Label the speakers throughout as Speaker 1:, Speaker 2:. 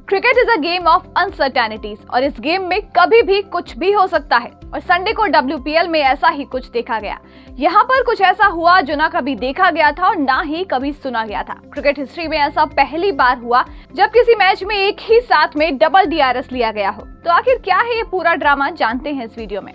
Speaker 1: Cricket is a game of uncertainties और इस game में कभी भी कुछ भी हो सकता है और संडे को WPL में ऐसा ही कुछ देखा गया। यहाँ पर कुछ ऐसा हुआ जो ना कभी देखा गया था और ना ही कभी सुना गया था। क्रिकेट हिस्ट्री में ऐसा पहली बार हुआ जब किसी मैच में एक ही साथ में डबल DRS लिया गया हो। तो आखिर क्या है ये पूरा ड्रामा, जानते हैं इस वीडियो में।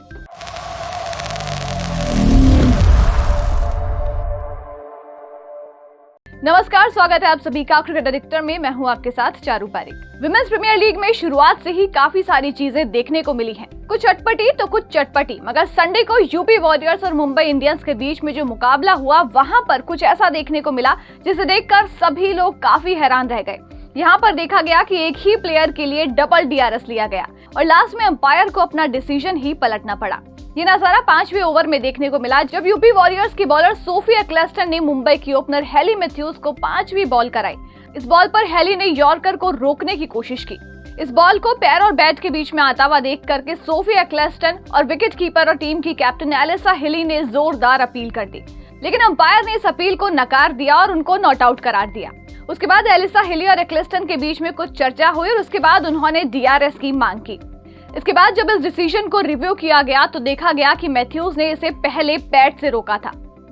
Speaker 1: नमस्कार, स्वागत है आप सभी का क्रिकेट एडिक्टर में। मैं हूं आपके साथ Charu Parik. Women's premier league में शुरुआत से ही काफी सारी चीजें देखने को मिली हैं। कुछ अटपटी तो कुछ चटपटी, मगर संडे को यूपी वॉरियर्स और मुंबई इंडियंस के बीच में जो मुकाबला हुआ, वहां पर कुछ ऐसा देखने को मिला जिसे देखकर सभी लोग काफी हैरान रह गए। यहाँ पर देखा गया कि एक ही प्लेयर के लिए डबल DRS लिया गया और लास्ट में अंपायर को अपना डिसीजन ही पलटना पड़ा। ये नजारा 5वें ओवर में देखने को मिला जब यूपी वॉरियर्स की बॉलर सोफी एक्लेस्टन ने मुंबई की ओपनर हेली मैथ्यूज को 5वीं बॉल कराई। इस बॉल पर हेली ने यॉर्कर को रोकने की कोशिश की। इस बॉल को पैर और बैट के बीच में आता हुआ देख करके सोफी एक्लेस्टन और विकेट कीपर और टीम की कैप्टन एलिसा हेली ने जोरदार अपील कर दी, लेकिन अंपायर ने इस अपील को नकार दिया और उनको नॉट आउट करार दिया। उसके बाद एलिसा हेली और एक्लेस्टन के बीच में कुछ चर्चा हुई और उसके बाद उन्होंने DRS की मांग की। इसके बाद जब इस डिसीजन को रिव्यू किया गया तो देखा गया कि मैथ्यूज ने इसे पहले बैट से रोका था,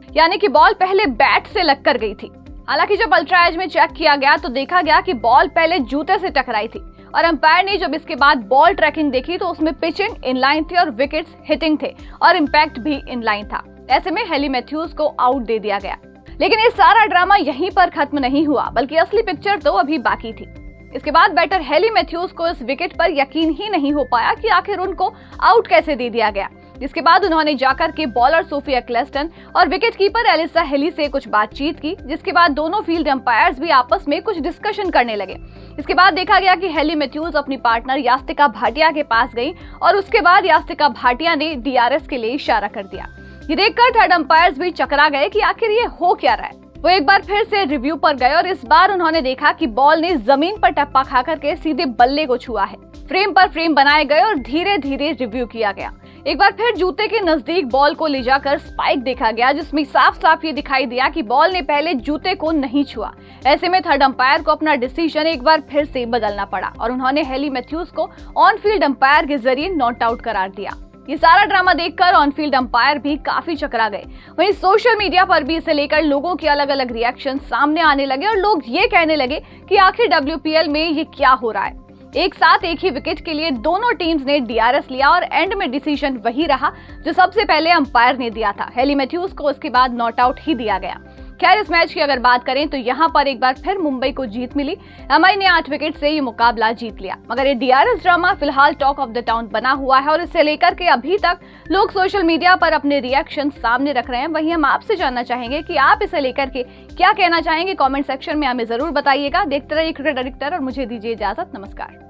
Speaker 1: यानी कि बॉल पहले बैट से लग कर गई थी। हालांकि जब अल्ट्रा एज में चेक किया गया तो देखा गया कि बॉल पहले जूते से टकराई थी और अंपायर ने जब इसके बाद बॉल ट्रैकिंग देखी तो उसमें पिचिंग इनलाइन थी और विकेट्स हिटिंग थे और इम्पैक्ट भी इनलाइन था। ऐसे में हेली मैथ्यूज को आउट दे दिया गया। लेकिन ये सारा ड्रामा यहीं पर खत्म नहीं हुआ, बल्कि असली पिक्चर तो अभी बाकी थी। इसके बाद बैटर हेली मैथ्यूज को इस विकेट पर यकीन ही नहीं हो पाया कि आखिर उनको आउट कैसे दे दिया गया। जिसके बाद उन्होंने जाकर के बॉलर सोफी एक्लेस्टन और विकेट कीपर एलिसा हेली से कुछ बातचीत की, जिसके बाद दोनों फील्ड अंपायर्स भी आपस में कुछ डिस्कशन करने लगे। इसके बाद देखा गया कि हेली मैथ्यूज अपनी पार्टनर यास्तिका भाटिया के पास गई और उसके बाद यास्तिका भाटिया ने DRS के लिए इशारा कर दिया। ये देखकर थर्ड अंपायर्स भी चकरा गए कि आखिर ये हो क्या रहा है। वो एक बार फिर से रिव्यू पर गए और इस बार उन्होंने देखा कि बॉल ने जमीन पर टप्पा खा करके सीधे बल्ले को छुआ है। फ्रेम पर फ्रेम बनाए गए और धीरे धीरे रिव्यू किया गया। एक बार फिर जूते के नजदीक बॉल को ले जाकर स्पाइक देखा गया, जिसमें साफ साफ ये दिखाई दिया कि बॉल ने पहले जूते को नहीं छुआ। ऐसे में थर्ड अंपायर को अपना डिसीजन एक बार फिर से बदलना पड़ा और उन्होंने हेली मैथ्यूज को ऑन फील्ड अंपायर के जरिए नॉट आउट करार दिया। ये सारा ड्रामा देखकर ऑन फील्ड अंपायर भी काफी चकरा गए। वहीं सोशल मीडिया पर भी इसे लेकर लोगों के अलग अलग रिएक्शन सामने आने लगे और लोग ये कहने लगे कि आखिर WPL में ये क्या हो रहा है। एक साथ एक ही विकेट के लिए दोनों टीम्स ने DRS लिया और एंड में डिसीजन वही रहा जो सबसे पहले अंपायर ने दिया था। हेली मैथ्यूज को उसके बाद नॉट आउट ही दिया गया। खैर, इस मैच की अगर बात करें तो यहाँ पर एक बार फिर मुंबई को जीत मिली। MI ने 8 विकेट से ये मुकाबला जीत लिया, मगर ये DRS ड्रामा फिलहाल टॉक ऑफ द टाउन बना हुआ है और इसे लेकर के अभी तक लोग सोशल मीडिया पर अपने रिएक्शन सामने रख रहे हैं। वहीं हम आपसे जानना चाहेंगे कि आप इसे लेकर के क्या कहना चाहेंगे। कॉमेंट सेक्शन में हमें जरूर बताइएगा। देखते रहिए क्रिकेट एडिक्टर और मुझे दीजिए इजाजत। नमस्कार।